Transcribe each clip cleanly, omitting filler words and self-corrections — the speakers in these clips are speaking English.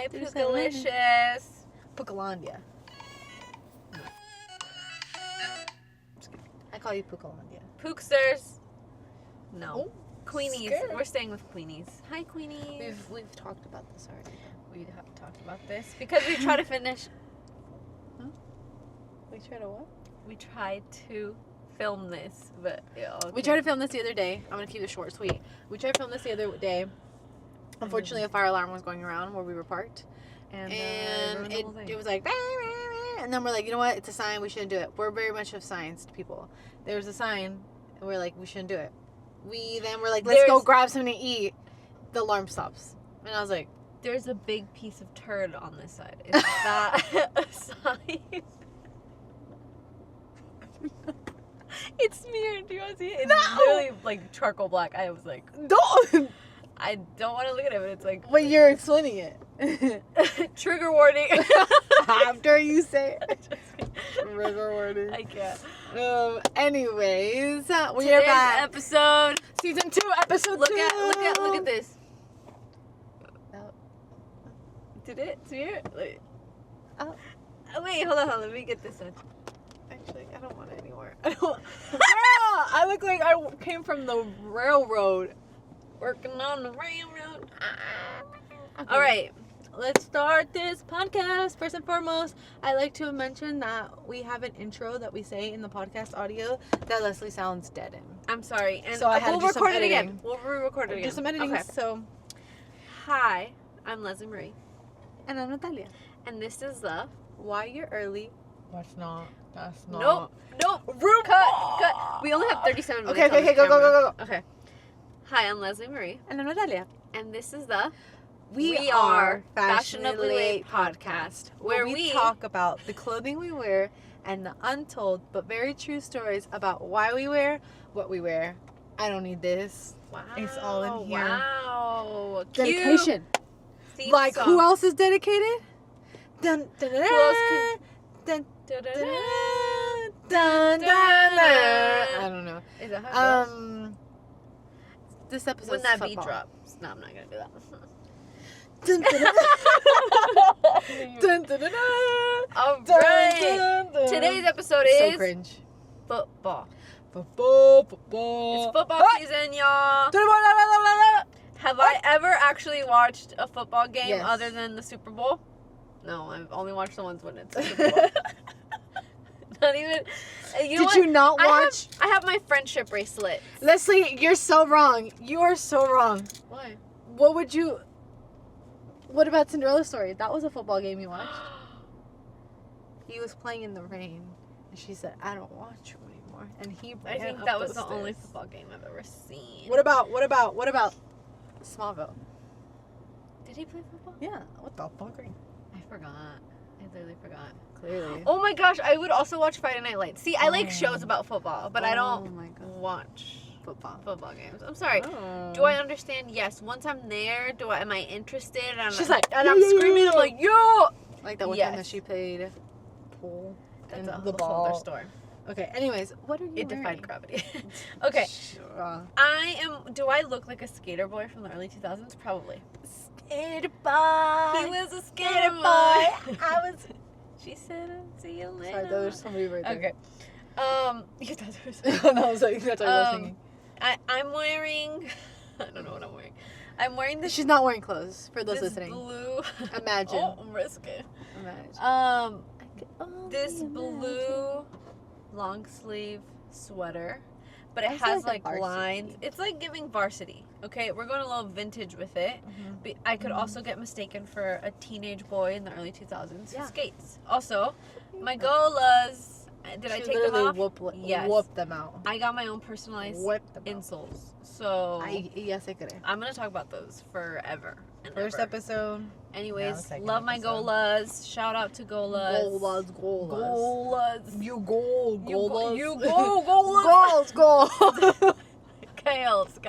Hi, Pookalicious. Pookalandia. I call you Pookalandia. Pooksters. No. Oh, Queenies. scared. We're staying with Queenies. Hi, Queenies. We've talked about this already. We have talked about this because we try to finish. Huh? We tried to what? We tried to film this, but yeah. Okay. We tried to film this the other day. I'm gonna keep it short, sweet. We tried to film this the other day. Unfortunately, a fire alarm was going around where we were parked, and it was like, and then we're like, you know what? It's a sign. We shouldn't do it. We're very much of signs people. There's a sign, and we're like, we shouldn't do it. We then we're like, let's go grab something to eat. The alarm stops, and I was like, there's a big piece of turd on this side. Is that a sign? It's smeared. Do you want to see it? It's literally like charcoal black. I was like, don't. I don't want to look at it, but it's like. But you're explaining it. Trigger warning. After you say it. Trigger warning. I can't. Anyways, we are Today's back. episode. Season 2, episode 2. Look at this. Did it smear? Like, oh, wait, hold on. Let me get this one. actually, I don't want it anymore. I don't. I look like I came from the railroad. Working on the railroad. Okay. All right, let's start this podcast. First and foremost, I like to mention that we have an intro that we say in the podcast audio that Leslie sounds dead in. I'm sorry, and So I had to we'll do some record it again. editing. We'll re-record it again. Do some editing. Okay. So, Hi, I'm Leslie Marie, and I'm Natalia. and this is the. Why you're early? That's not. Nope. Cut. We only have 37 minutes. Okay, on this go. camera. Okay. Hi, I'm Leslie Marie, And I'm Natalia. and this is the We are are Fashionably Late podcast, where we talk about the clothing we wear and the untold but very true stories about why we wear what we wear. I don't need this. Wow. It's all in here. Wow. Dedication. Theme Like song. who else is dedicated? Dun, dun, dun, Who else could- dun, Da-da-da. dun, dun, dun. I don't know. Is that how it goes? This episode When is that beat football. drops. No, I'm not gonna do that. Dun, dun, dun. Dun, dun, dun, dun. All Dun, right. dun, dun. Today's episode So is cringe. football. Football. It's football season, y'all. Have I ever actually watched a football game Yes. other than the Super Bowl? No, I've only watched the ones when it's the Super Bowl. Not even. You know Did you not watch? I have my friendship bracelet. Leslie, you're so wrong. You are so wrong. Why? What about Cinderella Story? That was a football game you watched. He was playing in the rain, and she said, "I don't want you anymore." And he. I ran think up that was those the only stairs. football game I've ever seen. What about Smallville? Did he play football? Yeah. What the fuck? I forgot. I literally forgot. Clearly. Oh my gosh, I would also watch Fashionaly Late. See, I like shows about football, but I Oh don't my God. watch Football. games. I'm sorry. Oh. Do I understand? Yes. Once I'm there, am I interested? And She's like, and I'm "Yeah, yeah, screaming. yeah." I'm like, yo! Like that one time that Yes. she played pool That's and a the whole other ball. story. Okay. Anyways, what are you It wearing? defied gravity. Okay. Do I look like a skater boy from the early 2000s? Probably. Skater boy. He was a skater boy. I was. She said, "I'll see you later." Sorry, there was somebody right there. Okay. You thought there was. No, I was like, that's what I was thinking. I'm wearing. I don't know what I'm wearing. I'm wearing this. She's not wearing clothes for those this listening. blue. Imagine. Oh, I'm risky. Imagine. This blue long sleeve sweater, but it I feel has like a like lines. varsity. It's like giving varsity. Okay, we're going a little vintage with it. Mhm. But I could also get mistaken for a teenage boy in the early 2000s. Yeah. Skates. Also, my golas. Did I She take them off? Yes. Whoop them out. I got my own personalized Whip them out. insoles. So Yes, I could. I'm gonna talk about those forever. And First ever. episode. Now Anyways, the second love my episode. golas. Shout out to golas. Golas. You goal. Goals. You go golas. Goals. Gales.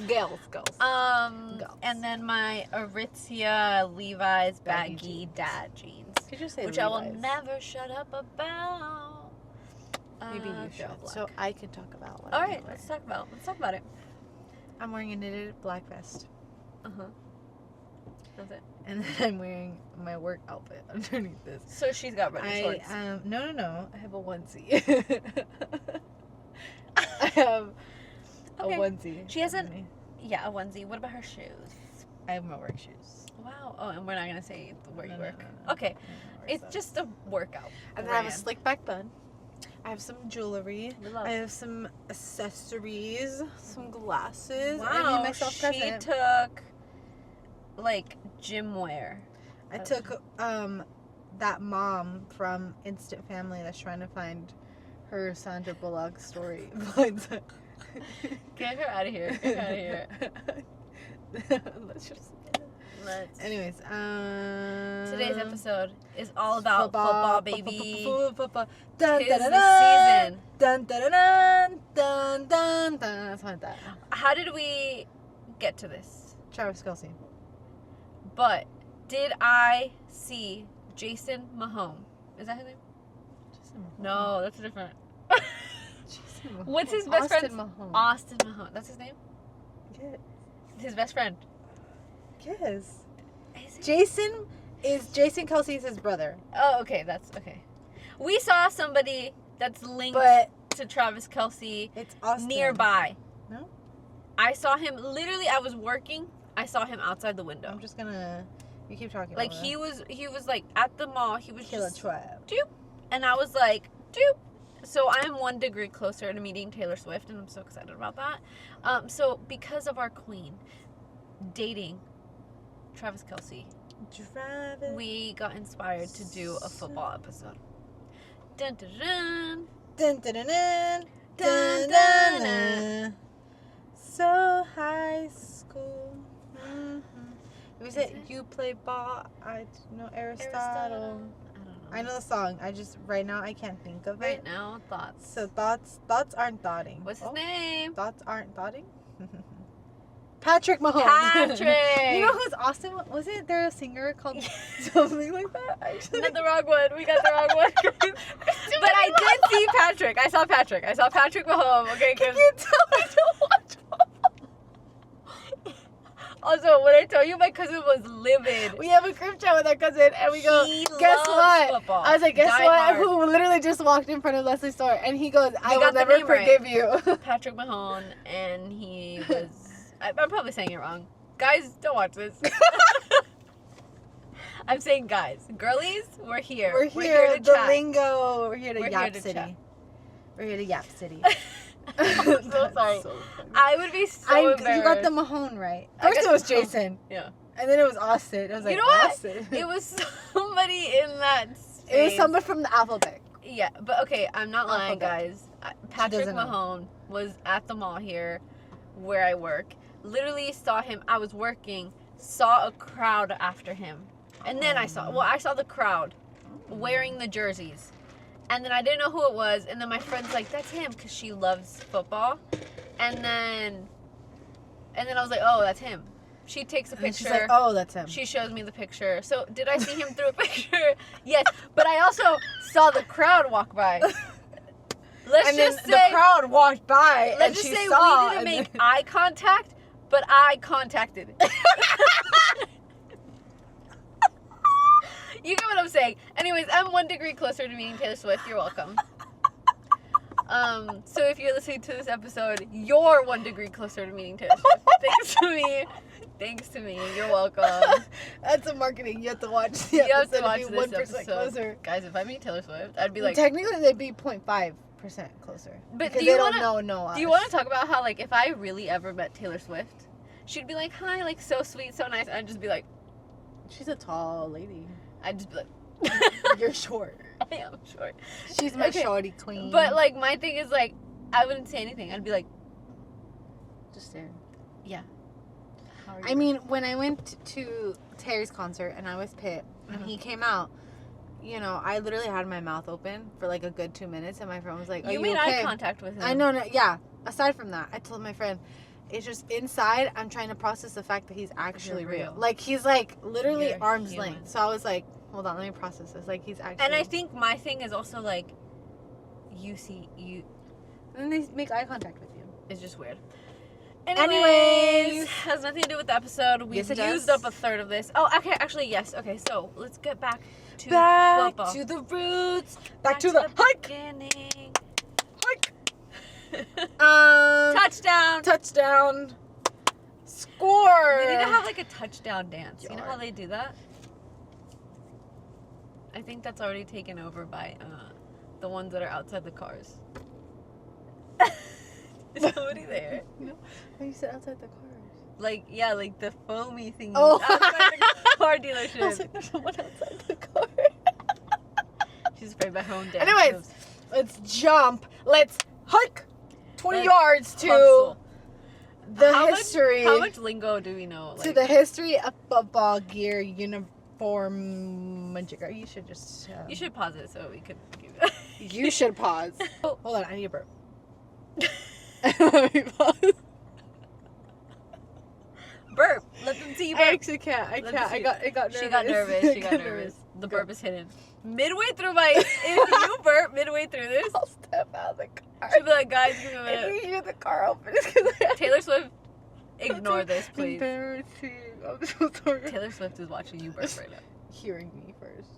Gals. Girls. And then my Aritzia Levi's Baggy baggy dad jeans, Could you say which I will Levi's? never shut up about. Maybe you they're should. black. So I can talk about what all I'm right, wearing. let's talk about it. I'm wearing a knitted black vest. Uh huh. That's it. And then I'm wearing my work outfit underneath this. So she's got running shorts. No. I have a onesie. I have a onesie. She has a onesie. What about her shoes? I have my work shoes. Wow. Oh, and we're not gonna say where you work. No. Okay. It's just a workout. And then I have a slick back bun. I have some jewelry. I have some accessories, some glasses. Wow. I made myself she present. took like gym wear. I took that mom from Instant Family that's trying to find her Sandra Bullock story. Get her out of here. Get her out of here. Anyways, today's episode is all about football, baby. Football. Tis the season. Dun dun dun dun dun dun. Something like that. How did we get to this? Travis Kelce. But did I see Jason Mahone? Is that his name? No, that's different. What's his best friend? Austin Mahone. That's his name? Yeah. His best friend. Yes. Jason Kelce's his brother. Oh, okay. That's okay. We saw somebody that's linked to Travis Kelce. It's Austin. Nearby. No? I saw him, literally, I was working. I saw him outside the window. I'm just gonna, you keep talking like, about he was like at the mall. He was Killer just, trap. doop. And I was like, doop. So I am 1 degree closer to meeting Taylor Swift, and I'm so excited about that. So because of our queen dating Travis Kelce, we got inspired to do a football episode. Dun dun dun. Dun dun dun dun. Dun dun dun. So high school. Mm-hmm. Was it you play ball? I know Aristotle. I don't know. I know the song. I just right now I can't think of it. Right now, thoughts. So thoughts aren't thoughting. What's his name? Thoughts aren't thoughting. Patrick Mahomes. Patrick. You know who's Austin? Was it there a singer called something like that? Actually, Not the wrong one. We got the wrong one. But I did see Patrick. I saw Patrick Mahomes. Okay, can you tell me to watch football? Also, when I tell you my cousin was livid. We have a group chat with our cousin, and we go, guess what? Football. I was like, guess Die what? hard. Who literally just walked in front of Leslie's store, and he goes, I will never forgive you. Patrick Mahone, and he was. I'm probably saying it wrong. Guys, don't watch this. I'm saying guys. Girlies, we're here. We're here to the chat. Lingo. We're here to Yap City. Chat. We're here to Yap City. I'm so sorry. So I would be so embarrassed. You got the Mahone right. First it was Jason. Yeah. And then it was Austin. I was like, you know what? Austin. It was somebody in that space. It was somebody from the alphabet. Yeah, but okay, I'm not lying, Alphabet. guys. Patrick Mahone was at the mall here where I work. Literally saw him. I was working, saw a crowd after him. And then I saw the crowd wearing the jerseys. And then I didn't know who it was. And then my friend's like, that's him, because she loves football. And then I was like, oh, that's him. She takes a picture. And she's like, oh, that's him. She shows me the picture. So did I see him through a picture? Yes. But I also saw the crowd walk by. Let's just say the crowd walked by. Let's just say we didn't make eye contact, but I contacted. You get what I'm saying. Anyways, I'm 1 degree closer to meeting Taylor Swift. You're welcome. So if you're listening to this episode, you're 1 degree closer to meeting Taylor Swift. Thanks to me. You're welcome. That's a marketing. You have to watch the you have to watch be this 1% episode. closer. Guys, if I meet Taylor Swift, I'd be like... Technically, they'd be 0.5% closer. But because they don't know us. Do you want to talk about how, like, if I really ever met Taylor Swift, she'd be like, hi, like, so sweet, so nice. I'd just be like... She's a tall lady. I'd just be like... You're short. I am short. She's my shorty queen. But, like, my thing is, like, I wouldn't say anything. I'd be like... Just stare. Yeah. I mean, when I went to Terry's concert and I was Pit, and he came out, you know, I literally had my mouth open for like a good 2 minutes, and my friend was like, "Are you made okay?" eye contact with him. I know, yeah. Aside from that, I told my friend, it's just inside, I'm trying to process the fact that he's actually real. Like, he's like literally arm's length. So I was like, hold on, let me process this. Like, he's actually. And I think my thing is also like, you. And they make eye contact with you. It's just weird. Anyways. Has nothing to do with the episode. We've Yes, it used does. up a third of this. Oh, okay, actually, yes. Okay, so let's get back to football. to the roots. Back to the hike. beginning. Hike. Touchdown. Touchdown. Score. We need to have like a touchdown dance. You know how Yard. they do that? I think that's already taken over by the ones that are outside the cars. Is somebody there? No. You said outside the cars. Like, yeah, like the foamy thingy Oh. outside the car I was dealership. like, there's someone outside the car. She's afraid by her own dance. Anyways, moves. let's jump. Let's hike 20 Let's yards to hustle. the How history. How much lingo do we know? to the history of football gear, uniform. You should just. You should pause it so we could. You should pause. Oh. Hold on, I need a burp. Let me pause. Burp. Let them see you I burp. actually can't. I Let can't. me I see. got nervous. She got nervous. I She got nervous. The Go. burp is hidden. Midway through my, if you burp midway through this, I'll step out of the car. she'll be like, guys, give me a If minute. you hear the car open, it's because Taylor Swift, ignore this, please. Embarrassing. I'm so sorry. Taylor Swift is watching you burp right now. Hearing me first.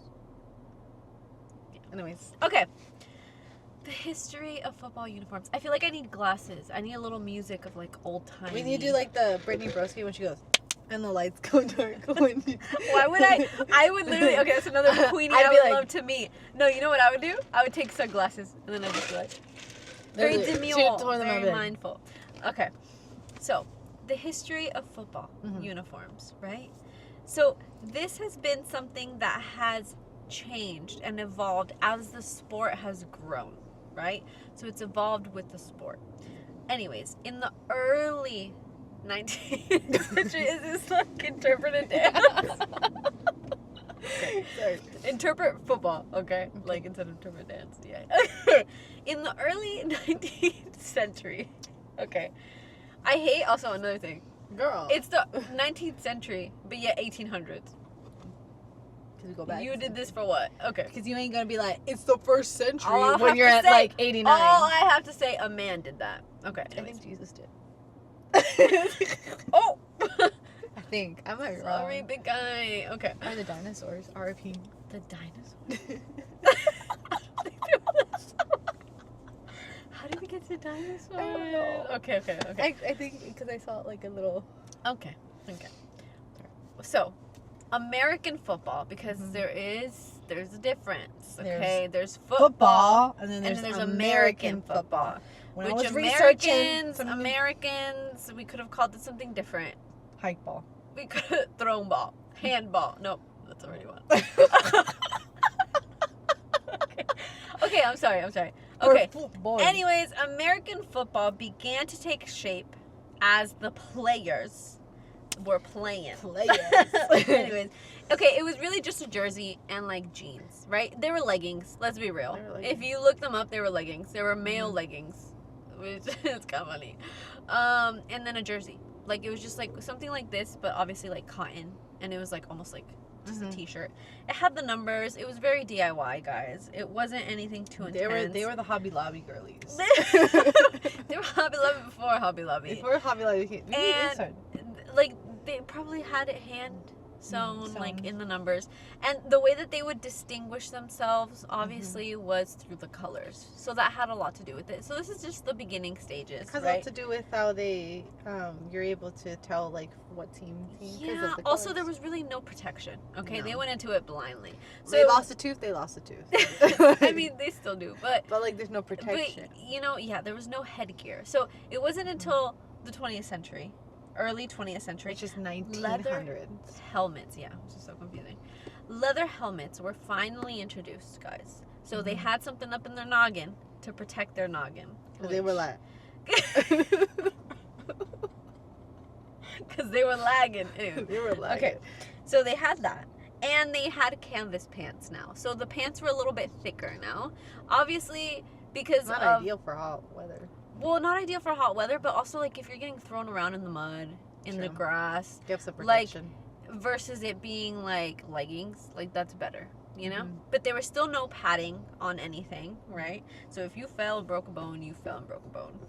Anyways. Okay. The history of football uniforms. I feel like I need glasses. I need a little music of like old time. We need to do like the Brittany Broski when she goes, and the lights go dark. When you... Why would I would literally, okay, that's another Queenie I'd I be would like- love to meet. No, you know what I would do? I would take sunglasses and then I'd just be like, very She demure, tore them very out. mindful. Okay, so the history of football Mhm. uniforms, right? So this has been something that has changed and evolved as the sport has grown, right? So it's evolved with the sport. Anyways, in the early 19th century, is this like interpreted dance? Okay. Sorry. Interpret football, okay? Like instead of interpret dance, yeah. In the early 19th century, okay. I hate also another thing. Girl. It's the 19th century, but yet 1800s. Because we go back. You did this for what? Okay. Because you ain't going to be like, it's the first century All I'll when have you're to at say- like 89. All I have to say, a man did that. Okay. I anyways. think Jesus did. Oh! I think. I might be Sorry, wrong. big guy. Okay. Are the dinosaurs? RIP. The dinosaurs? How did we get to dinosaurs? I don't know. Okay. I think because I saw like a little. Okay. So, American football, because Mhm. there's a difference. There's Okay, there's football, and then and then there's American football. When I Which was researching Americans, we could have called it something different. hike ball. We could have thrown ball, handball. Nope, that's already one. Okay, I'm sorry. Okay. Football. Anyways, American football began to take shape as the players were playing. Anyways, okay, it was really just a jersey and like jeans, right? They were leggings. Let's be real. They were leggings. If you look them up, they were leggings. They were male Mhm. leggings, which is kind of funny. And then a jersey. Like it was just like something like this, but obviously like cotton, and it was like almost like just Mhm. a t-shirt. It had the numbers. It was very DIY, guys. It wasn't anything too intense. They were the Hobby Lobby girlies. They were Hobby Lobby before Hobby Lobby. Before Hobby Lobby. And like they probably had it hand sewn like sewn. in the numbers, and the way that they would distinguish themselves obviously was through the colors, so that had a lot to do with it. So this is just the beginning stages, It has a right? lot to do with how they, you're able to tell like what team. 'cause Yeah, of the also colors. there was really no protection. Okay, they No. went into it blindly. So They lost a tooth. They lost a tooth. I mean, they still do, but like there's no protection. But, you know, yeah, there was no headgear. So it wasn't until the 20th century, early 20th century, Which is 1900s. helmets, yeah, which is so confusing. Leather helmets were finally introduced, guys. So they Mhm. had something up in their noggin to protect their noggin. Because they were like. Because they were lagging. Anyway. They were like. Okay. So they had that. And they had canvas pants now. So the pants were a little bit thicker now. Obviously, because Not of... ideal for hot weather. Well, not ideal for hot weather, but also, like, if you're getting thrown around in the mud, in the True. grass, Gives some Like, protection. versus it being, like, leggings, like, that's better. you know? But there was still no padding on anything, right? So if you fell, broke a bone, you fell and broke a bone.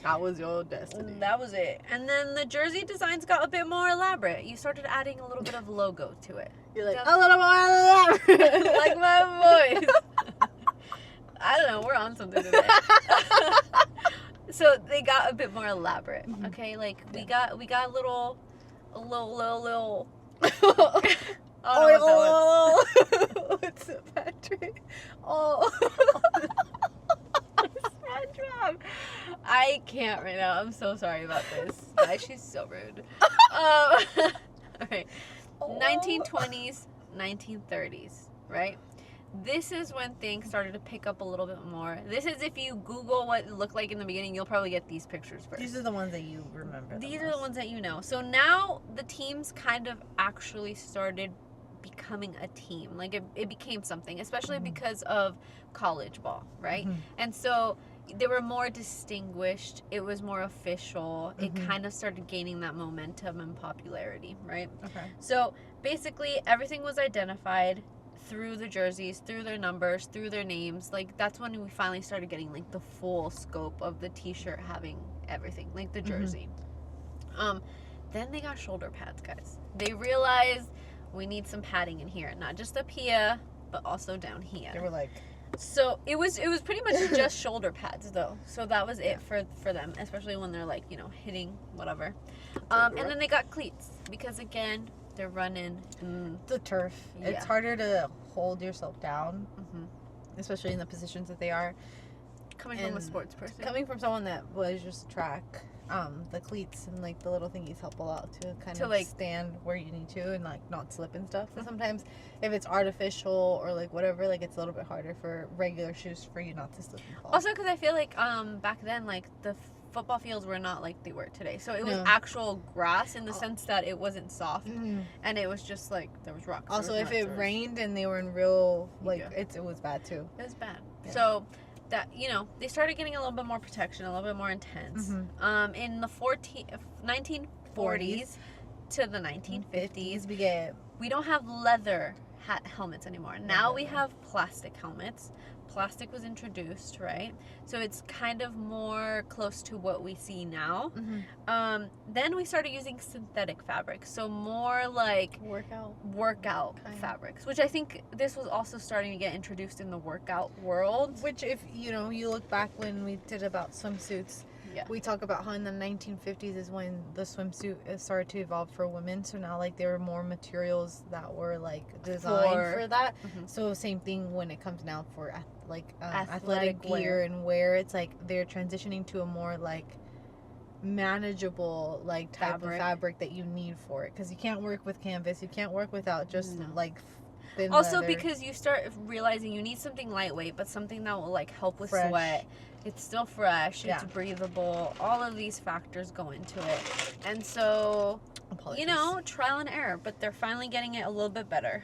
That was your destiny. That was it. And then the jersey designs got a bit more elaborate. You started adding a little bit of logo to it. You're like, a little more elaborate. Like my voice. I don't know, we're on something today. So they got a bit more elaborate, okay? Like we got a little oh, what's it, Patrick? Oh. I can't right now. I'm so sorry about this. Guys, she's so rude. All right. 1920s, 1930s, right? This is when things started to pick up a little bit more. This is if you Google what it looked like in the beginning, you'll probably get these pictures first. These are the ones that you remember. These are the ones that you know. So now the teams kind of actually started becoming a team. Like it became something, especially because of college ball, right? And so they were more distinguished. It was more official. It kind of started gaining that momentum and popularity, right? Okay. So basically everything was identified through the jerseys, through their numbers, through their names. Like that's when we finally started getting like the full scope of the t-shirt having everything, like the jersey. Then they got shoulder pads, guys. They realized we need some padding in here, not just up here, but also down here. They were like, so it was pretty much just shoulder pads though. So that was it for them, especially when they're like, you know, hitting whatever. And then they got cleats because again, they're running the turf. It's harder to hold yourself down, especially in the positions that they are. Coming from a sports person. Coming from someone that was just track, the cleats and like the little thingies help a lot to kind of like stand where you need to and like not slip and stuff. So sometimes if it's artificial or like whatever, like it's a little bit harder for regular shoes for you not to slip and fall. Also, because I feel like back then like the football fields were not like they were today. So it was actual grass in the sense that it wasn't soft and it was just like there was rocks. Also, if it rained and they were in real like it was bad too. It was bad. Yeah. So that, you know, they started getting a little bit more protection, a little bit more intense. In the 1940s to the 1950s, we don't have leather helmets anymore. Now we have plastic helmets. Plastic was introduced, right? So it's kind of more close to what we see now. Then we started using synthetic fabrics, so more like workout fabrics, which I think this was also starting to get introduced in the workout world. Which, if you know, you look back when we did about swimsuits, we talk about how in the 1950s is when the swimsuit started to evolve for women. So now like there were more materials that were like designed for that. So same thing when it comes now for athletic gear and wear. It's like they're transitioning to a more like manageable like type of fabric that you need for it, because you can't work with canvas, you can't work without just like thin also leather. Because you start realizing you need something lightweight but something that will like help with sweat. It's still fresh, it's breathable, all of these factors go into it. And so you know, trial and error, but they're finally getting it a little bit better.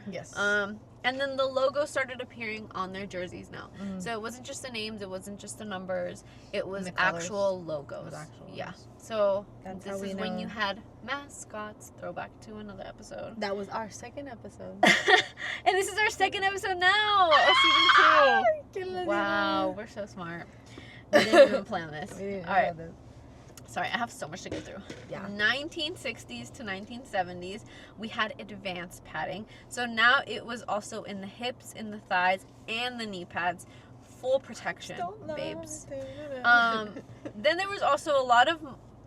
And then the logo started appearing on their jerseys now. So it wasn't just the names, it wasn't just the numbers, it was actual logos. So this is when you had mascots. Throwback to another episode. That was our second episode. And this is our second episode now of season 2. Wow, we're so smart. We didn't even plan this. All right. Sorry, I have so much to go through. 1960s to 1970s, we had advanced padding. So now it was also in the hips, in the thighs, and the knee pads. Full protection, babes. Then there was also a lot of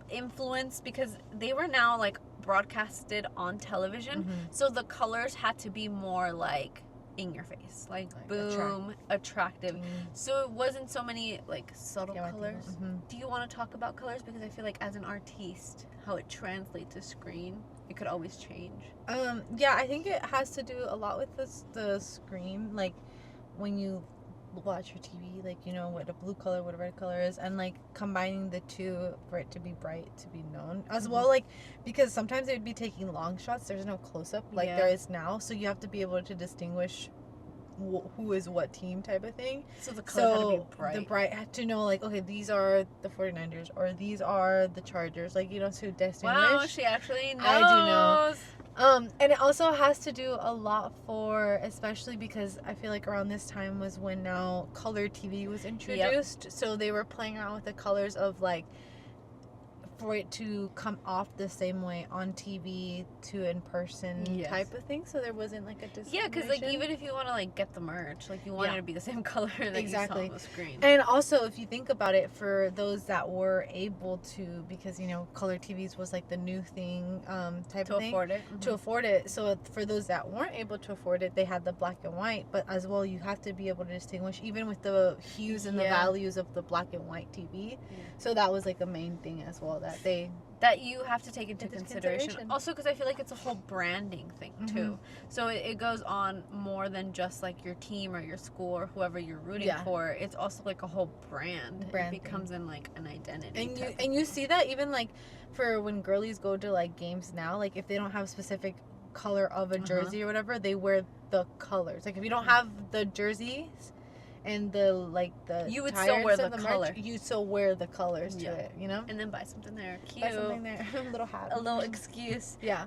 influence because they were now like broadcasted on television. So the colors had to be more like in your face, like boom, attractive. So it wasn't so many like subtle colors. Do you want to talk about colors? Because I feel like as an artiste, how it translates to screen, it could always change. Yeah, I think it has to do a lot with the screen, like when you watch your TV, like, you know, what a blue color, what a red color is, and like combining the two for it to be bright, to be known as well, like, because sometimes they would be taking long shots, there's no close-up like there is now, so you have to be able to distinguish who is what team type of thing. So the color had to be bright. The bright had to know, like, okay, these are the 49ers or these are the Chargers, like, you know, to distinguish. Wow, she actually knows. I do know. And it also has to do a lot for, especially because I feel like around this time was when now color TV was introduced. Yep. So they were playing around with the colors of like, for it to come off the same way on TV to in person type of thing. So there wasn't like a discrimination. Yeah, because like even if you want to like get the merch, like you want it to be the same color that you saw on the screen. And also, if you think about it, for those that were able to, because you know, color TVs was like the new thing type of thing. To afford it. To afford it. So for those that weren't able to afford it, they had the black and white. But as well, you have to be able to distinguish even with the hues and the values of the black and white TV. Yeah. So that was like a main thing as well that you have to take into consideration. Also, because I feel like it's a whole branding thing too. So it goes on more than just like your team or your school or whoever you're rooting for. It's also like a whole brand. It becomes in like an identity. And you see that even like for when girlies go to like games now, like if they don't have a specific color of a jersey or whatever, they wear the colors. Like if you don't have the jerseys and the you would still wear the color. You still wear the colors to it, you know, and then buy something there. Cute. Buy something there. A little hat. A little excuse. Yeah.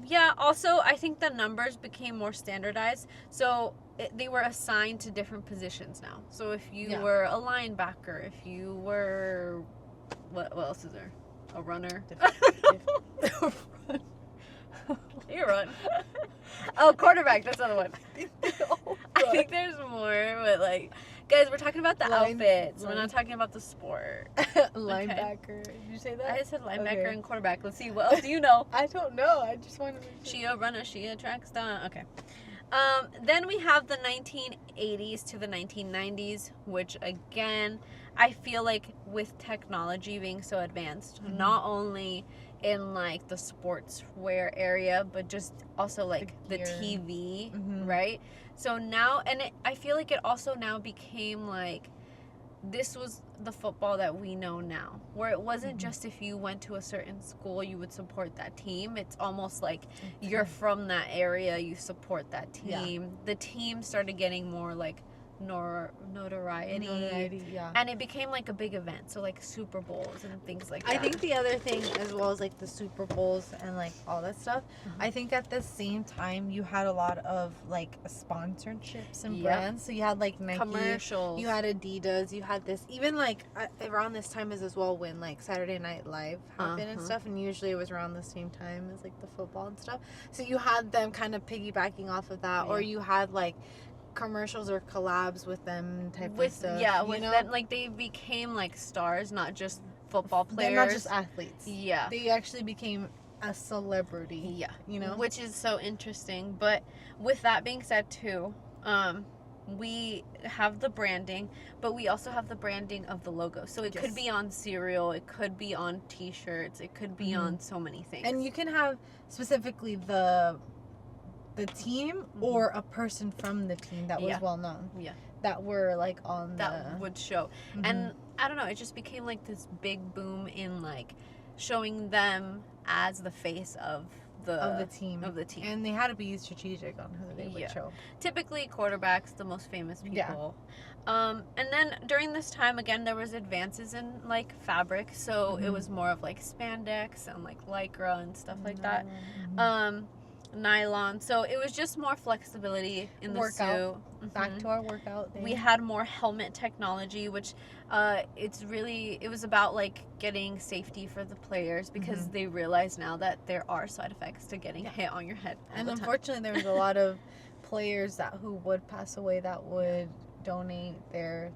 Yeah. Also, I think the numbers became more standardized, so they were assigned to different positions now. So if you were a linebacker, if you were, what else is there? A runner. You run. Oh, quarterback. That's another one. I think there's more, but like, guys, we're talking about the outfits. We're not talking about the sport. Linebacker. Did you say that? I said linebacker and quarterback. Let's see. What else do you know? I don't know. I just wanted to. She a runner. She a track star. Okay. Then we have the 1980s to the 1990s, which again, I feel like with technology being so advanced, not only in like the sportswear area, but just also like the TV, right? So now, and I feel like it also now became like, this was the football that we know now, where it wasn't just if you went to a certain school you would support that team. It's almost like you're from that area, you support that team. The team started getting more like notoriety, and it became like a big event, so like Super Bowls and things like that. I think the other thing, as well as like the Super Bowls and like all that stuff, I think at the same time you had a lot of like sponsorships and brands. So you had like Nike, commercials, you had Adidas, you had this, even like around this time is as well when like Saturday Night Live happened and stuff, and usually it was around the same time as like the football and stuff. So you had them kind of piggybacking off of that, or you had like commercials or collabs with them type of stuff. Yeah, with them, like they became like stars, not just football players. They're not just athletes. Yeah. They actually became a celebrity. Yeah. You know? Which is so interesting. But with that being said too, we have the branding, but we also have the branding of the logo. So it could be on cereal, it could be on t-shirts, it could be on so many things. And you can have specifically the team or a person from the team that was well known. Yeah. That were like on that would show. And I don't know, it just became like this big boom in like showing them as the face of the team. And they had to be strategic on who they would show. Typically quarterbacks, the most famous people. And then during this time again there was advances in like fabric, so it was more of like spandex and like lycra and stuff like that. Nylon, so it was just more flexibility in the workout suit. Back to our workout thing. We had more helmet technology, which it was about like getting safety for the players, because they realize now that there are side effects to getting hit on your head all and the unfortunately there was a lot of players who would pass away that would donate their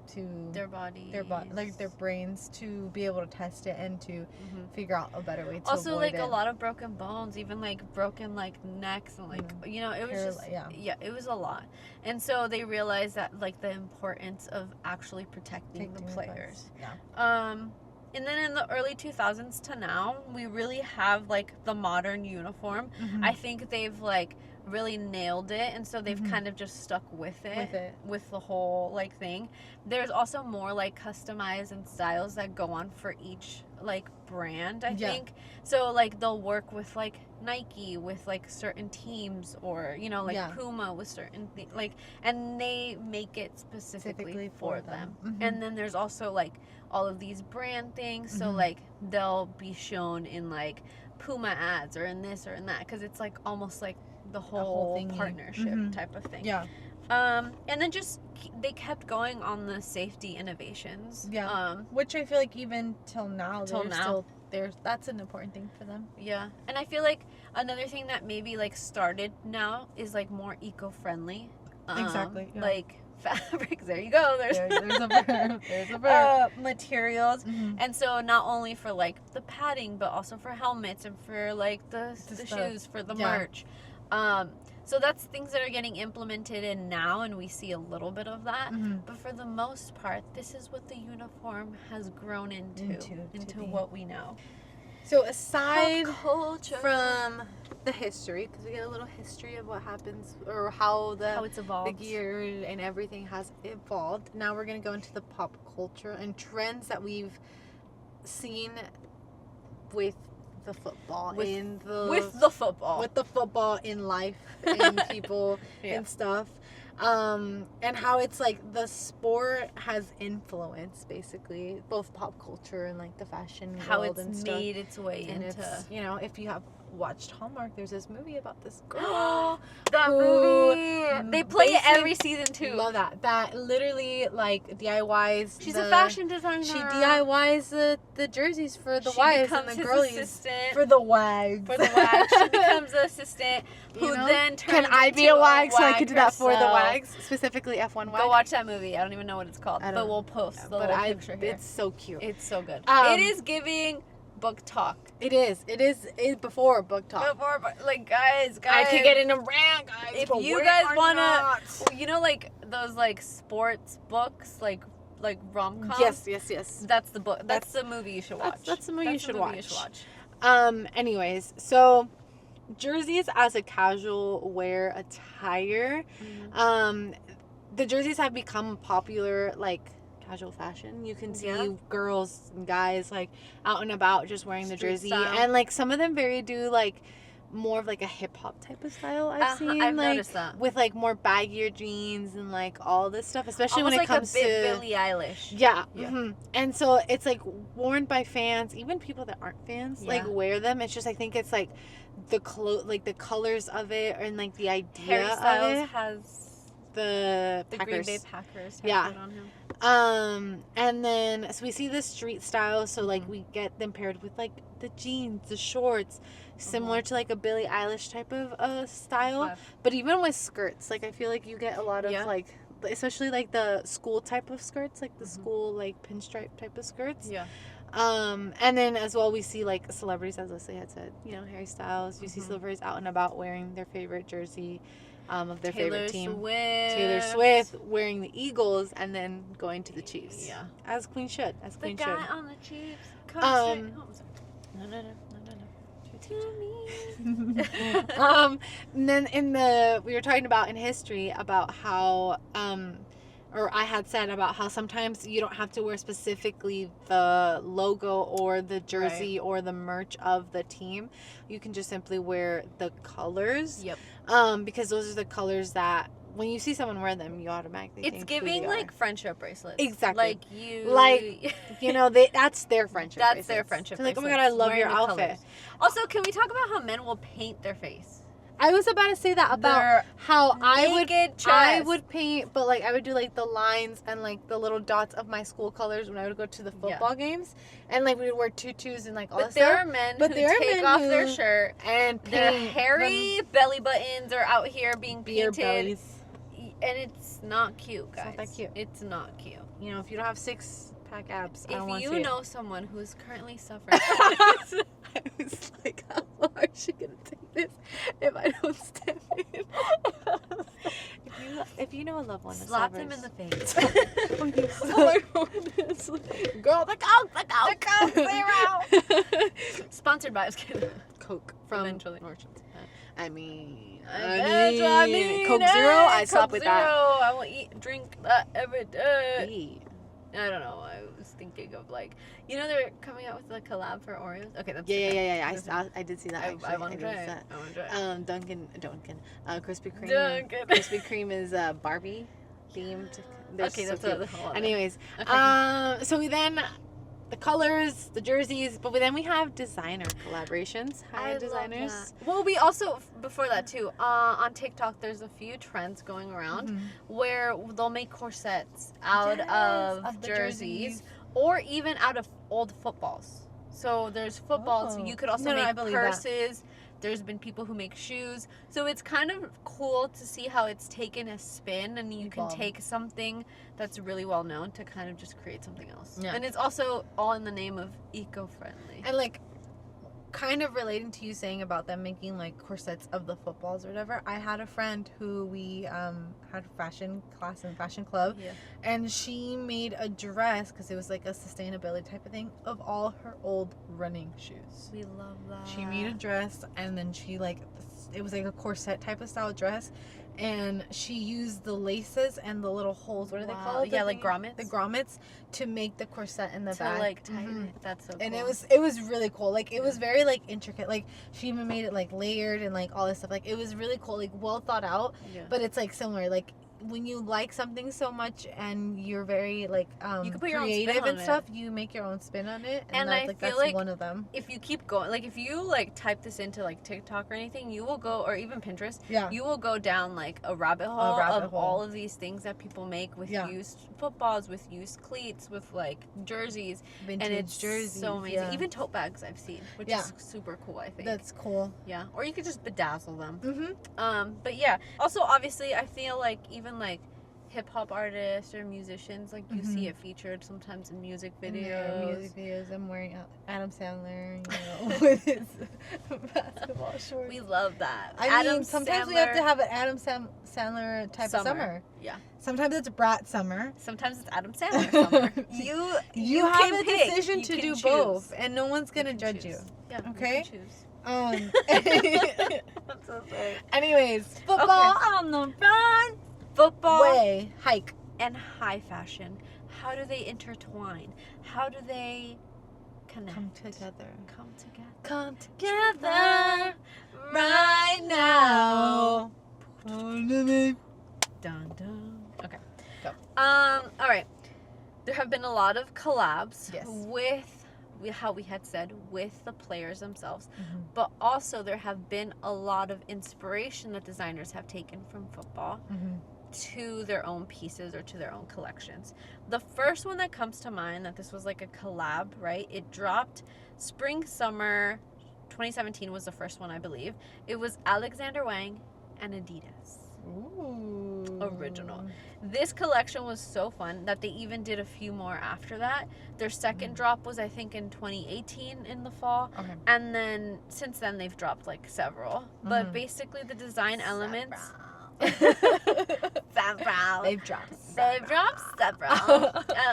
body, like their brains, to be able to test it and to figure out a better way to also avoid like it. A lot of broken bones, even like broken like necks and like you know, it was just it was a lot. And so they realized that like the importance of actually protecting the players. And then in the early 2000s to now, we really have like the modern uniform. I think they've like really nailed it, and so they've kind of just stuck with the whole like thing. There's also more like customized and styles that go on for each like brand, I think. So like they'll work with like Nike with like certain teams, or you know, like Puma with certain like, and they make it specifically for them. And then there's also like all of these brand things, so like they'll be shown in like Puma ads or in this or in that, because it's like almost like the whole thing partnership type of thing. Yeah. And then just they kept going on the safety innovations. Yeah. Which I feel like even till now, that's an important thing for them. Yeah. And I feel like another thing that maybe like started now is like more eco-friendly. Exactly. Yeah. Like fabrics. There you go. There's a verb. There's a verb. Materials. And so not only for like the padding, but also for helmets and for like the shoes, for the merch. So that's things that are getting implemented in now, and we see a little bit of that. But for the most part, this is what the uniform has grown into what we know. So aside from the history, because we get a little history of what happens or how it's evolved, the gear and everything has evolved. Now we're going to go into the pop culture and trends that we've seen with the football, with the football in life and people and stuff, and how it's like the sport has influenced basically both pop culture and like the fashion world and stuff. Made its way and into, it's, you know, if you have watched Hallmark, there's this movie about this girl. That movie, they play it every season too. Love that literally like DIYs. She's a fashion designer. She DIYs the jerseys for the wives and the girlies. Assistant. For the wags. She becomes the assistant who then turns Can I be a wag so I wag could do that for the herself. wags? Specifically F1 wag. Go watch that movie. I don't even know what it's called, but we'll post the little picture here. It's so cute. It's so good. It is giving book talk. It is before book talk. Like guys. I could get in a rant, guys. If you guys wanna, you know, like those like sports books, like rom-coms. Yes. That's the book. That's the movie you should watch. That's the movie you should watch. Anyways, so jerseys as a casual wear attire. The jerseys have become popular, like casual fashion. You can see girls and guys like out and about just wearing the jersey style. And like some of them do like more of like a hip hop type of style. I've seen I've like noticed that with like more baggier jeans and like all this stuff, especially almost when it comes a bit to Billie Eilish. And so it's like worn by fans, even people that aren't fans like wear them. It's just I think it's like the colors of it and like the idea Harry Styles of it. Has the Green Bay Packers have put on him. And then so we see the street style, so like we get them paired with like the jeans, the shorts, similar to like a Billie Eilish type of style. But even with skirts, like I feel like you get a lot of like, especially like the school type of skirts, like the school like pinstripe type of skirts. And then as well we see like celebrities, as Leslie had said, you know, Harry Styles. You see celebrities out and about wearing their favorite jersey of their favorite team. Taylor Swift wearing the Eagles and then going to the Chiefs. As Queen should. The guy on the Chiefs. And then we were talking about in history about how or I had said about how sometimes you don't have to wear specifically the logo or the jersey or the merch of the team. You can just simply wear the colors. Because those are the colors that when you see someone wear them, you automatically think giving like friendship bracelets. Exactly. You know, that's their friendship bracelets. That's their friendship bracelets. Like, oh my God, I love your outfit. Also, can we talk about how men will paint their face? I was about to say that about how I would paint, but like I would do like the lines and like the little dots of my school colors when I would go to the football games, and like we would wear tutus and like all that stuff. There are men who take off their shirt and their hairy belly buttons are out here being painted, bellies. And it's not cute, guys. It's not that cute. It's not cute. You know, if you don't have 6-pack abs, I don't want to see see it. If you know someone who's currently suffering, I was like, how long is she gonna take this if I don't step in? If you know a loved one, slap them in the face. Oh my goodness, girl, the Coke, zero. Sponsored by Coke from eventually. Nordstrom's. I mean, Coke Zero. I stop with that. I will drink that every day. I don't know. I was thinking of like, you know, they're coming out with the collab for Oreos. Okay, that's I did see that. Actually. I want to try it. Dunkin', Krispy Kreme. Krispy Kreme is Barbie themed. Okay, that's the whole. Anyways, so we then the colors, the jerseys, but then we have designer collaborations. I designers. love that. Well, we also, before that too, on TikTok, there's a few trends going around where they'll make corsets out of the jerseys or even out of old footballs. So there's footballs. You could also make purses. There's been people who make shoes. So it's kind of cool to see how it's taken a spin, and you can take something that's really well known to kind of just create something else. Yeah. And it's also all in the name of eco-friendly. And like, kind of relating to you saying about them making like corsets of the footballs or whatever, I had a friend who we had fashion class in fashion club, and she made a dress because it was like a sustainability type of thing of all her old running shoes. We love that. She made a dress, and then she like, it was like a corset type of style dress, and she used the laces and the little holes. What are they called? Yeah, like grommets. The grommets to make the corset in the back. To like tighten it. That's so cool. And it was really cool. Like it was very like intricate. Like she even made it like layered and like all this stuff. Like it was really cool. Like well thought out. Yeah. But it's like similar. Like when you like something so much and you're very like you can put your creative own spin and stuff, you make your own spin on it, and that's, I feel that's one of them. If you keep going, like if you like type this into like TikTok or anything, you will go, or even Pinterest, you will go down like a rabbit hole of all of these things that people make with used footballs, with used cleats, with like jerseys, vintage and it's jerseys, so amazing. Even tote bags I've seen, which is super cool. I think that's cool. Yeah, or you could just bedazzle them. But yeah, also obviously I feel like even like hip-hop artists or musicians, like you see it featured sometimes in music videos. Yeah, music videos. I'm wearing Adam Sandler, you know, with his basketball shorts. We love that. I mean, sometimes we have to have an Adam Sandler type of summer. Yeah. Sometimes it's Brat summer. Sometimes it's Adam Sandler summer. You have a decision to do both, and no one's gonna judge you. Yeah. Okay. You I'm so sorry. Anyways, football on the run. Football, way, hike, and high fashion. How do they intertwine? How do they connect? Come together. Come together right now. Dun dun. Okay. Go. All right. There have been a lot of collabs with how we had said, with the players themselves, but also there have been a lot of inspiration that designers have taken from football to their own pieces or to their own collections. The first one that comes to mind that this was like a collab, right? It dropped spring summer 2017 was the first one, I believe. It was Alexander Wang and Adidas. Ooh. Original. This collection was so fun that they even did a few more after that. Their second drop was, I think, in 2018 in the fall. Okay. And then since then they've dropped like several. But basically the design elements several. They've dropped several.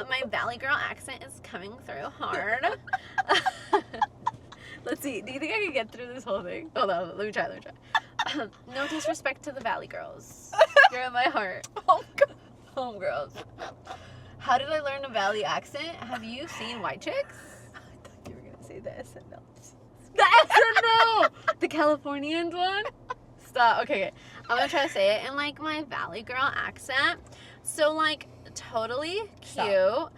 My Valley Girl accent is coming through hard. Let's see. Do you think I can get through this whole thing? Hold on. Let me try. No disrespect to the Valley Girls. You're in my heart. Homegirls. How did I learn a Valley accent? Have you seen White Chicks? I thought you were going to say the SNL. The SNL! The Californians one? Stop. Okay. I'm going to try to say it in like my Valley Girl accent. So like totally cute.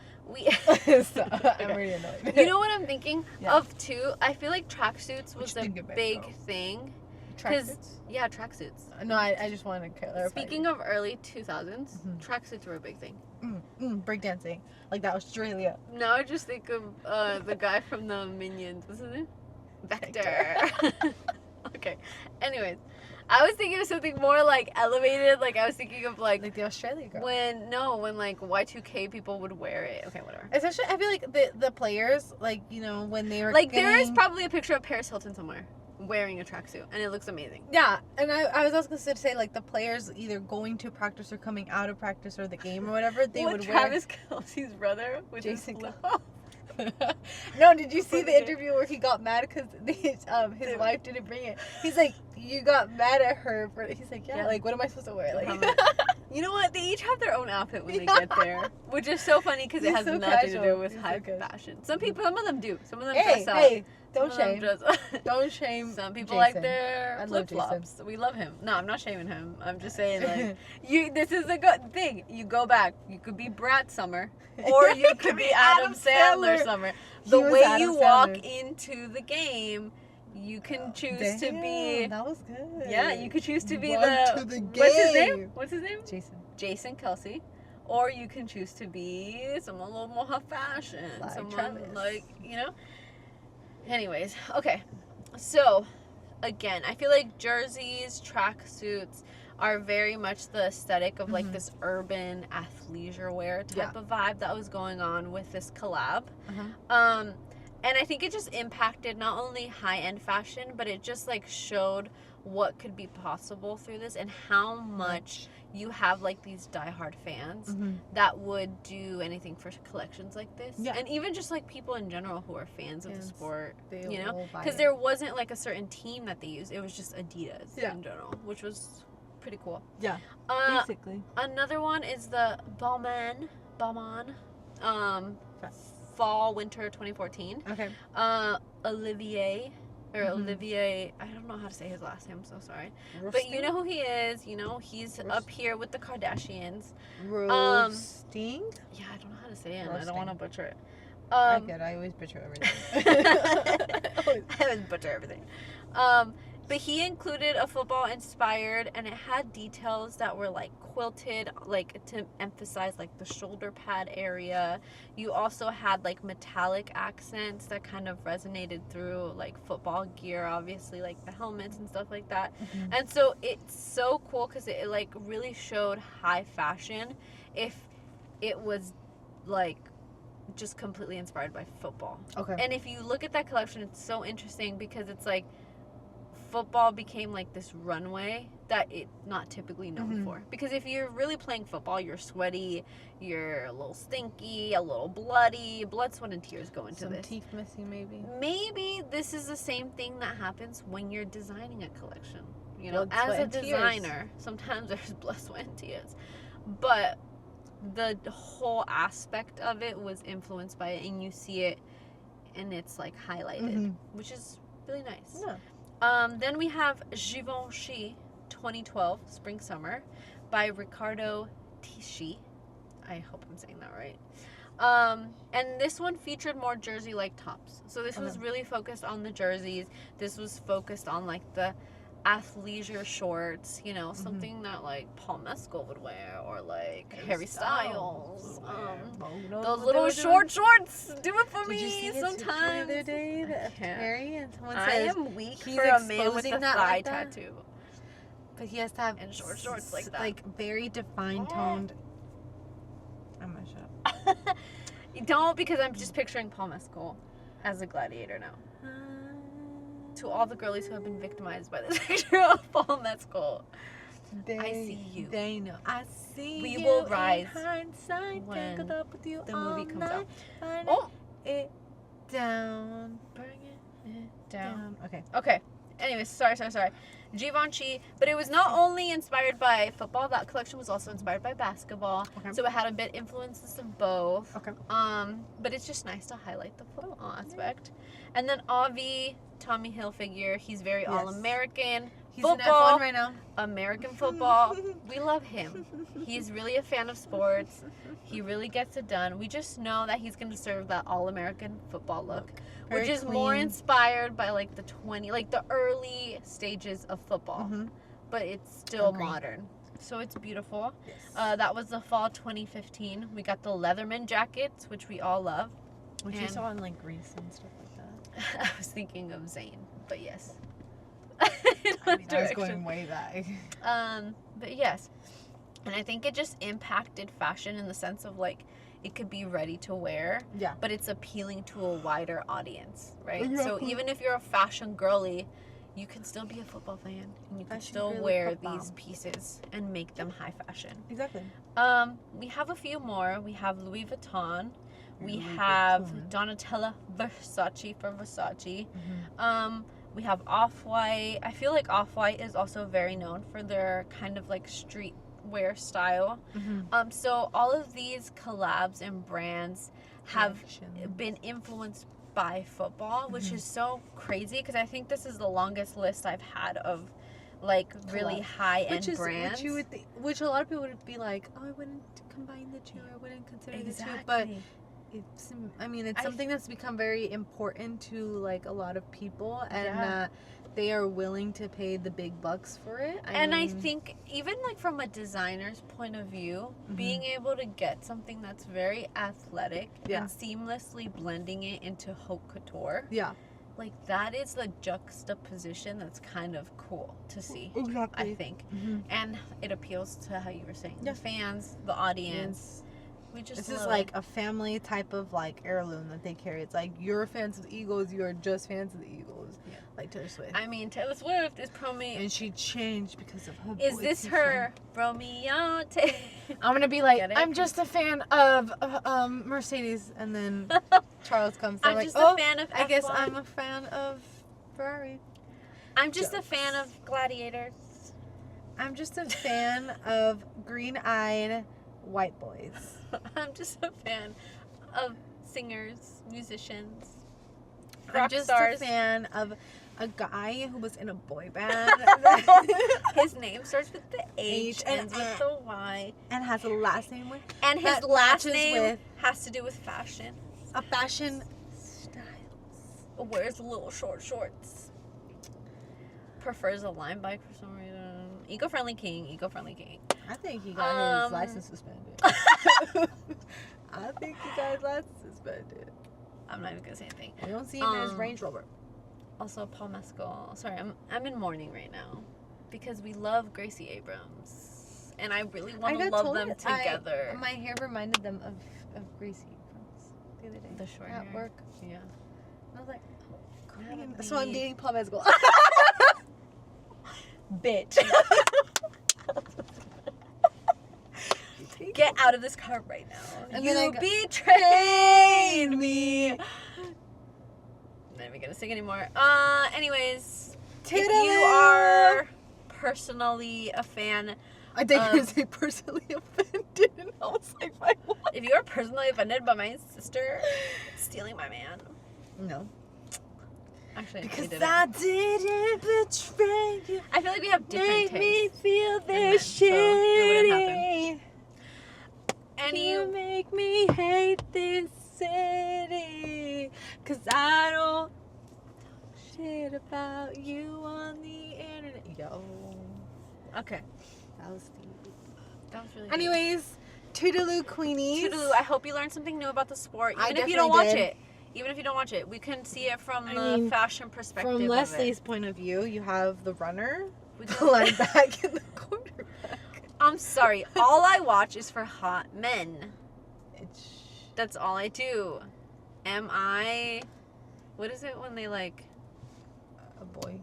Stop. I'm already annoyed. You know what I'm thinking of too? I feel like tracksuits was a big thing. Tracksuits? Yeah, tracksuits. No, I just wanted to clarify. Speaking of early 2000s, tracksuits were a big thing. Breakdancing. Like that Australia. Now I just think of the guy from the Minions. What's his name? Vector. Okay. Anyways, I was thinking of something more like elevated. Like I was thinking of like the Australia girl. When like Y2K people would wear it. Okay, whatever. Especially, I feel like the players, like, you know, when they were like there is probably a picture of Paris Hilton somewhere wearing a tracksuit, and it looks amazing. Yeah, and I was also going to say, like, the players either going to practice or coming out of practice or the game or whatever, they would Travis Kelce's brother, which Jason is No, did you see the interview where he got mad because his wife didn't bring it? He's like, you got mad at her for. He's like, yeah. Like, what am I supposed to wear? Like, you know what? They each have their own outfit when they get there, which is so funny because it has so nothing casual. to do with He's high so fashion. Some of them do. Some of them Hey, dress up. hey, don't Some of shame. them dress- Don't shame. Some people Jason. like their I love flip flops. Jason. We love him. No, I'm not shaming him. I'm just saying like this is a good thing. You go back. You could be Brat Summer, or you could be Adam Sandler Summer. The way you walk into the game, you can choose to be. That was good. Yeah, you could choose to be What's his name? What's his name? Jason Kelsey. Or you can choose to be someone a little more high fashion. Like someone Travis. like, you know? Anyways, okay. So, again, I feel like jerseys, tracksuits are very much the aesthetic of like this urban athleisure wear type of vibe that was going on with this collab. And I think it just impacted not only high-end fashion, but it just like showed what could be possible through this and how much you have like these diehard fans that would do anything for collections like this. And even just like people in general who are fans of the sport, you know, because there wasn't like a certain team that they used. It was just Adidas in general, which was pretty cool. Basically. Another one is the Balmain Fall Winter 2014. Olivier, I don't know how to say his last name, I'm so sorry. But you know who he is, you know, he's up here with the Kardashians. Roasting? Yeah, I don't know how to say it, and I don't want to butcher it. I always butcher everything. I always butcher everything. But he included a football inspired, and it had details that were like quilted, like to emphasize like the shoulder pad area. You also had like metallic accents that kind of resonated through like football gear, obviously like the helmets and stuff like that. And so it's so cool because it like really showed high fashion if it was like just completely inspired by football. And if you look at that collection, it's so interesting because it's like football became like this runway that it's not typically known for. Because if you're really playing football, you're sweaty, you're a little stinky, a little bloody. Blood, sweat, and tears go into this. Some teeth missing, maybe. Maybe this is the same thing that happens when you're designing a collection. You know, Blood, as a sweat, and designer, sometimes there's blood, sweat, and tears. But the whole aspect of it was influenced by it, and you see it, and it's like highlighted, which is really nice. Then we have Givenchy 2012 Spring Summer by Riccardo Tisci. I hope I'm saying that right. And this one featured more jersey-like tops. So this was really focused on the jerseys. This was focused on like the athleisure shorts, you know, something that like Paul Mescal would wear, or like Harry Styles. Those little shorts. Do it for me sometimes. The other day that Harry and someone I says am weak he's for a man with a exposing that thigh like that. tattoo. But he has to have And shorts like that. like very defined toned. I'm gonna shut up. Don't, because I'm just picturing Paul Mescal as a gladiator now. To all the girlies who have been victimized by this picture of Paul Mescal, I see you. They know. I see We you. will rise in hindsight, when tangled up with you the movie all comes night, out. find Oh, it down. bring it down. Okay. Okay. Anyways, sorry. Givenchy, but it was not only inspired by football. That collection was also inspired by basketball. So it had a bit influences of both. But it's just nice to highlight the football aspect. And then Avi, Tommy Hilfiger, he's very all-American. He's in football, F1 right now. American football. We love him. He's really a fan of sports. He really gets it done. We just know that he's going to serve that all-American football look, which is more inspired by like the early stages of football, but it's still modern. So it's beautiful. That was the fall 2015. We got the Leatherman jackets, which we all love. Which you saw in like Greece and stuff like that. I was thinking of Zayn, but yes. I was going way back. But yes, and I think it just impacted fashion in the sense of like it could be ready to wear, but it's appealing to a wider audience, right? So even if you're a fashion girly, you can still be a football fan, and you can still wear these pieces and make them high fashion. Exactly. We have a few more. We have Louis Vuitton. We have Donatella Versace for Versace. We have Off-White. I feel like Off-White is also very known for their kind of like streetwear style. So all of these collabs and brands have been influenced by football, which is so crazy because I think this is the longest list I've had of like really high-end brands. Which a lot of people would be like, oh, I wouldn't combine the two, I wouldn't consider the two, but it's something that's become very important to like a lot of people, and they are willing to pay the big bucks for it. I think even like from a designer's point of view, being able to get something that's very athletic and seamlessly blending it into haute couture, like that is the juxtaposition that's kind of cool to see. I think, and it appeals to how you were saying the fans, the audience. This is like a family type of like heirloom that they carry. It's like you're fans of the Eagles, you're just fans of the Eagles. Yeah. Like Taylor Swift. I mean, Taylor Swift is and she changed because of her. Is this her Romeo? I'm gonna be like, I'm just a fan of Mercedes, and then Charles comes. I'm just a fan of F1. I guess I'm a fan of Ferrari. I'm just a fan of gladiators. I'm just a fan of green-eyed white boys. I'm just a fan of singers, musicians, I'm just a fan of a guy who was in a boy band. His name starts with the H and ends with the Y. And has a last name with. And his last name has to do with fashion. A fashion style. Wears little short shorts. Prefers a line bike for some reason. Eco-friendly king. I think he got his license suspended. I think he got his license suspended. I'm not even gonna say anything. We don't see him in his Range Rover. Also, Paul Mescal. Sorry, I'm in mourning right now because we love Gracie Abrams, and I really want to love them together. My hair reminded them of Gracie Abrams the other day. The short at hair. Work. Yeah. I was like, oh, so I'm dating Paul Mescal. Bitch. Get out of this car right now. And you betrayed me. I'm not even gonna sing anymore. Anyways, if you are personally a fan, I think you say personally offended, and I was like, my what? If you are personally offended by my sister stealing my man, no. Actually, because I didn't betray you. I feel like we have different tastes. Make me feel this shitty. And you make me hate this city, 'cause I don't talk shit about you on the internet. Yo. Okay. That was deep. That was really Anyways, toodaloo Queenies. Toodaloo. I hope you learned something new about the sport. Even if you don't watch it. Even if you don't watch it, we can see it from the fashion perspective. From Leslie's point of view, you have the runner, the linebacker, and the quarterback. I'm sorry. All I watch is for hot men. That's all I do. Am I... What is it when they like... A boy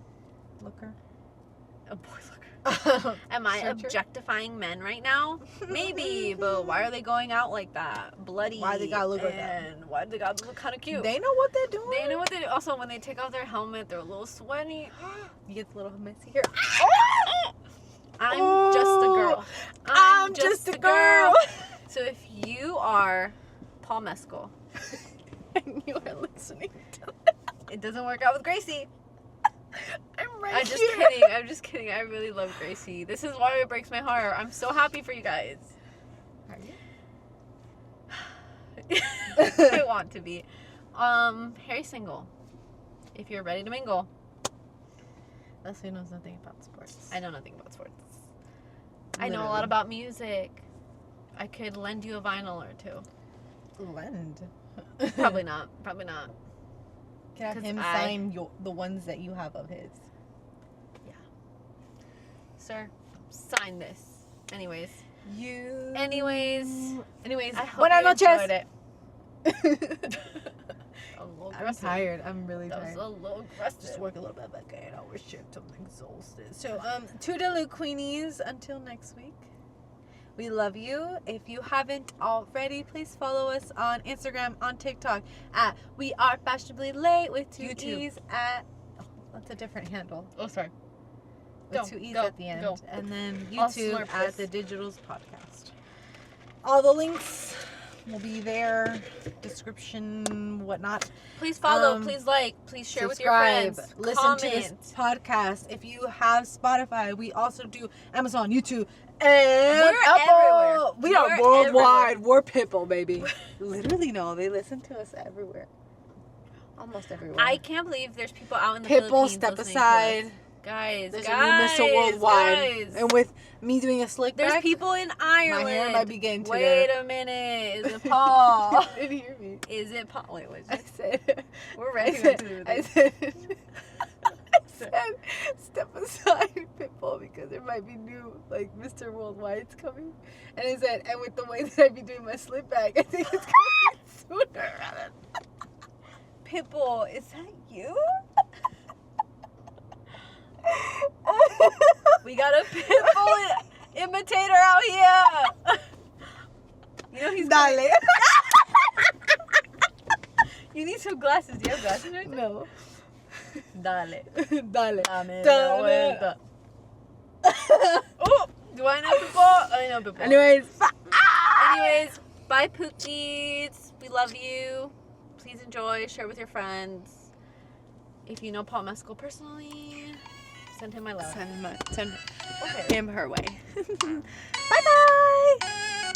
looker? A boy looker. Am I objectifying men right now? Maybe, but why are they going out like that? Bloody. Why they gotta look like that? And why they gotta look kind of cute? They know what they're doing. They know what they do. Also, when they take off their helmet, they're a little sweaty. You get a little messy here. I'm just a girl. I'm just a girl. So if you are Paul Mescal and you are listening to that, it doesn't work out with Gracie. I'm just kidding. I really love Gracie. This is why it breaks my heart. I'm so happy for you guys. Are you? I want to be. Harry's single. If you're ready to mingle. Leslie knows nothing about sports. I know nothing about sports. Literally. I know a lot about music. I could lend you a vinyl or two. Lend? Probably not. Can have him sign the ones that you have of his. Yeah. Sir, sign this. Anyways. I hope you enjoyed it. I'm tired. I'm really tired. That was a little aggressive. Just work a little bit of like 8-hour shift. I'm exhausted. So, toodaloo Queenies. Until next week. We love you. If you haven't already, please follow us on Instagram, on TikTok at We Are Fashionably Late with two E's at That's a different handle. Oh, sorry. With Go, 2 E's go, at the end. go. And then I'll YouTube slurp at this. The Digitals Podcast. All the links will be there. Description, whatnot. Please follow. Please like. Please share with your friends. Listen Comment. to this podcast. If you have Spotify, we also do Amazon, YouTube, and We're Apple. everywhere. We are We're worldwide. everywhere. We're Pitbull, baby. Literally, no. They listen to us everywhere. Almost everywhere. I can't believe there's people out in the Pitbull, Philippines step listening to aside. us. Guys, There's guys, a new Mr. Worldwide. guys. And with me doing a slick There's back, people in Ireland. my hair might be getting to Wait there. a minute. Is it Paul? You didn't hear me. Is it Paul? Wait, what? I said, We're I ranting said, on I Tuesday. said, step aside, Pitbull, because there might be new, like, Mr. Worldwide's coming. And I said, and with the way that I be doing my slip back, I think it's coming sooner rather than... Pitbull, is that you? We got a Pitbull imitator out here. You know he's Dale. You need some glasses. Do you have glasses right there? No. Dale. Dale. Dame Dale. la vuelta. Oh, do I know Pitbull? I know Pitbull. Anyways, bye Pookies. We love you. Please enjoy. Share with your friends. If you know Paul Mescal personally, send him my love. Send Okay. him her way. Bye-bye.